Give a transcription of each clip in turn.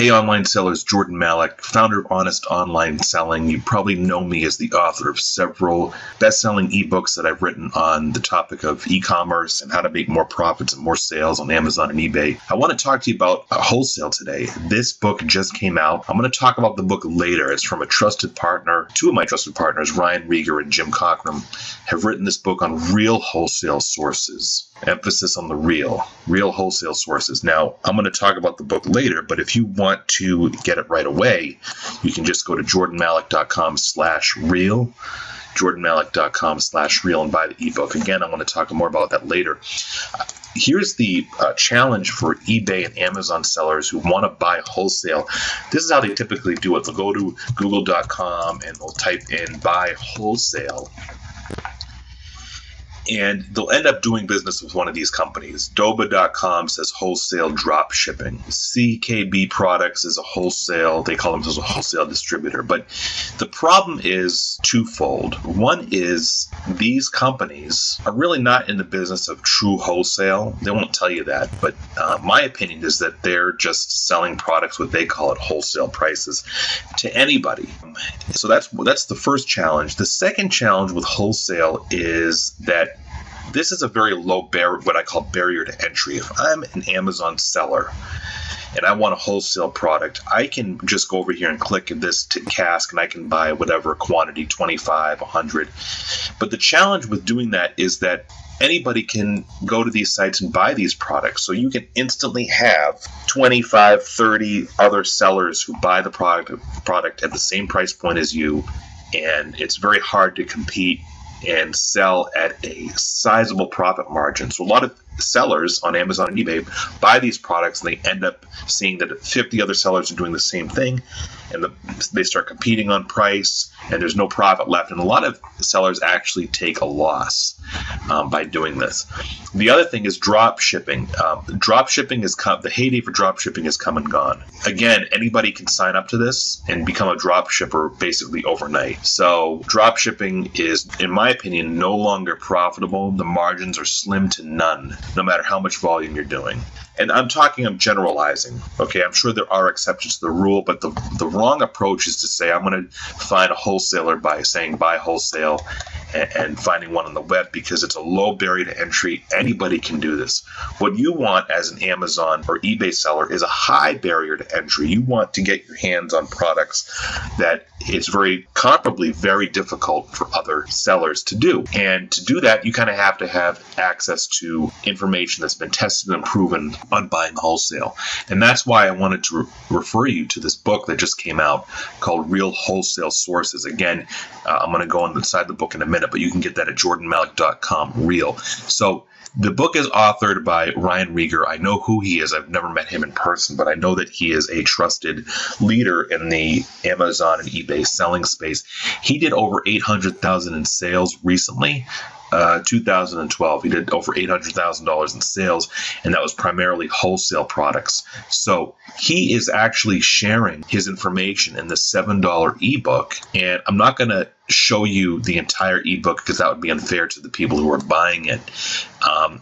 Hey online sellers, Jordan Malik, founder of Honest Online Selling. You probably know me as the author of several best-selling ebooks that I've written on the topic of e-commerce and how to make more profits and more sales on Amazon and eBay. I want to talk to you about Wholesale today. This book just came out. I'm going to talk about the book later. It's from a trusted partner. Two of my trusted partners, Ryan Rieger and Jim Cockrum, have written this book on real wholesale sources. Emphasis on the real wholesale sources. Now, I'm going to talk about the book later, but if you want to get it right away, you can just go to jordanmalik.com/real, jordanmalik.com/real, and buy the ebook. Again, I want to talk more about that later. Here's the challenge for eBay and Amazon sellers who want to buy wholesale. This is how they typically do it. They'll go to google.com and they'll type in buy wholesale. And they'll end up doing business with one of these companies. Doba.com says wholesale drop shipping. CKB Products is a wholesale, they call themselves a wholesale distributor. But the problem is twofold. One is these companies are really not in the business of true wholesale. They won't tell you that. But my opinion is that they're just selling products, what they call at wholesale prices, to anybody. So that's the first challenge. The second challenge with wholesale is that this is a very low what I call barrier to entry. If I'm an Amazon seller and I want a wholesale product, I can just go over here and click this to cask and I can buy whatever quantity, 25, 100. But the challenge with doing that is that anybody can go to these sites and buy these products. So you can instantly have 25, 30 other sellers who buy the product at the same price point as you, and it's very hard to compete and sell at a sizable profit margin. So a lot of sellers on Amazon and eBay buy these products and they end up seeing that 50 other sellers are doing the same thing, and they start competing on price and there's no profit left. And a lot of sellers actually take a loss by doing this. The other thing is drop shipping. Drop shipping the heyday for drop shipping has come and gone. Again, anybody can sign up to this and become a drop shipper basically overnight. So drop shipping is, in my opinion, no longer profitable. The margins are slim to none, no matter how much volume you're doing. And I'm generalizing. Okay, I'm sure there are exceptions to the rule, but the wrong approach is to say I'm going to find a wholesaler by saying buy wholesale and finding one on the web, because it's a low barrier to entry. Anybody can do this. What you want as an Amazon or eBay seller is a high barrier to entry. You want to get your hands on products that it's comparably very difficult for other sellers to do. And to do that, you kind of have to have access to information that's been tested and proven on buying wholesale. And that's why I wanted to refer you to this book that just came out called Real Wholesale Sources. Again, I'm going to go inside the book in a minute, but you can get that at jordanmalik.com/real. So the book is authored by Ryan Rieger. I know who he is. I've never met him in person, but I know that he is a trusted leader in the Amazon and eBay selling space. He did over $800,000 in sales recently. 2012, he did over $800,000 in sales, and that was primarily wholesale products. So he is actually sharing his information in the $7 ebook, and I'm not going to show you the entire ebook because that would be unfair to the people who are buying it.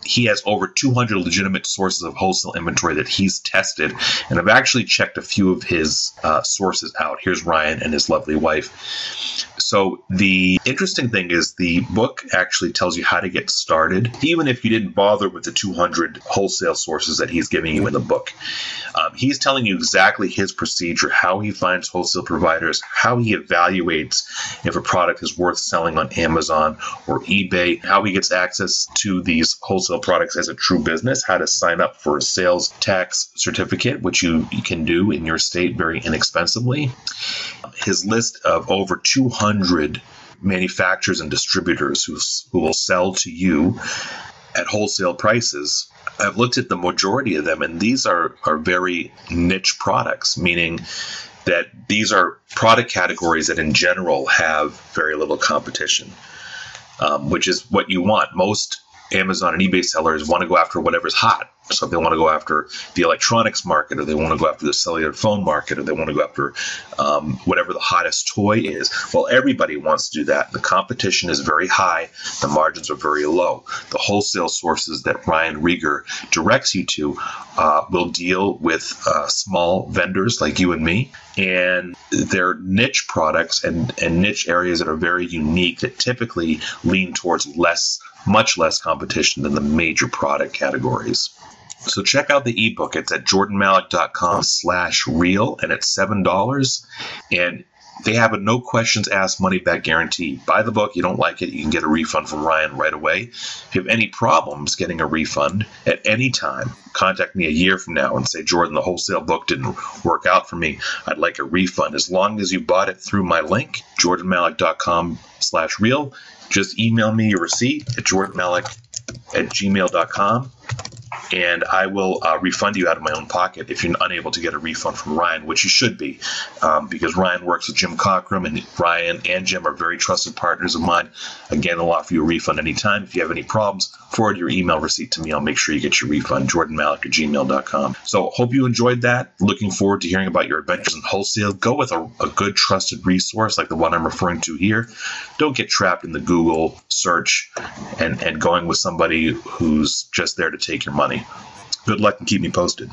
He has over 200 legitimate sources of wholesale inventory that he's tested, and I've actually checked a few of his sources out. Here's Ryan and his lovely wife. So the interesting thing is the book actually tells you how to get started, even if you didn't bother with the 200 wholesale sources that he's giving you in the book. He's telling you exactly his procedure, how he finds wholesale providers, how he evaluates if a product is worth selling on Amazon or eBay, how he gets access to these wholesale products as a true business, how to sign up for a sales tax certificate, which you can do in your state very inexpensively. His list of over 200 manufacturers and distributors who will sell to you at wholesale prices. I've looked at the majority of them, and these are very niche products, meaning that these are product categories that in general have very little competition, which is what you want. Most Amazon and eBay sellers want to go after whatever's hot. So if they want to go after the electronics market, or they want to go after the cellular phone market, or they want to go after whatever the hottest toy is, well, everybody wants to do that. The competition is very high. The margins are very low. The wholesale sources that Ryan Rieger directs you to will deal with small vendors like you and me, and they're niche products and niche areas that are very unique, that typically lean towards much less competition than the major product categories. So check out the ebook. It's at jordanmalik.com/real, and it's $7. And they have a no questions asked money back guarantee. Buy the book. You don't like it, you can get a refund from Ryan right away. If you have any problems getting a refund at any time, contact me a year from now and say, Jordan, the wholesale book didn't work out for me. I'd like a refund. As long as you bought it through my link, jordanmalik.com/real, just email me your receipt at jordanmalik@gmail.com. And I will refund you out of my own pocket if you're unable to get a refund from Ryan, which you should be, because Ryan works with Jim Cockrum, and Ryan and Jim are very trusted partners of mine. Again, they'll offer you a refund anytime. If you have any problems, forward your email receipt to me. I'll make sure you get your refund, jordanmalik@gmail.com. So hope you enjoyed that. Looking forward to hearing about your adventures in wholesale. Go with a good, trusted resource like the one I'm referring to here. Don't get trapped in the Google search and going with somebody who's just there to take your money. Good luck and keep me posted.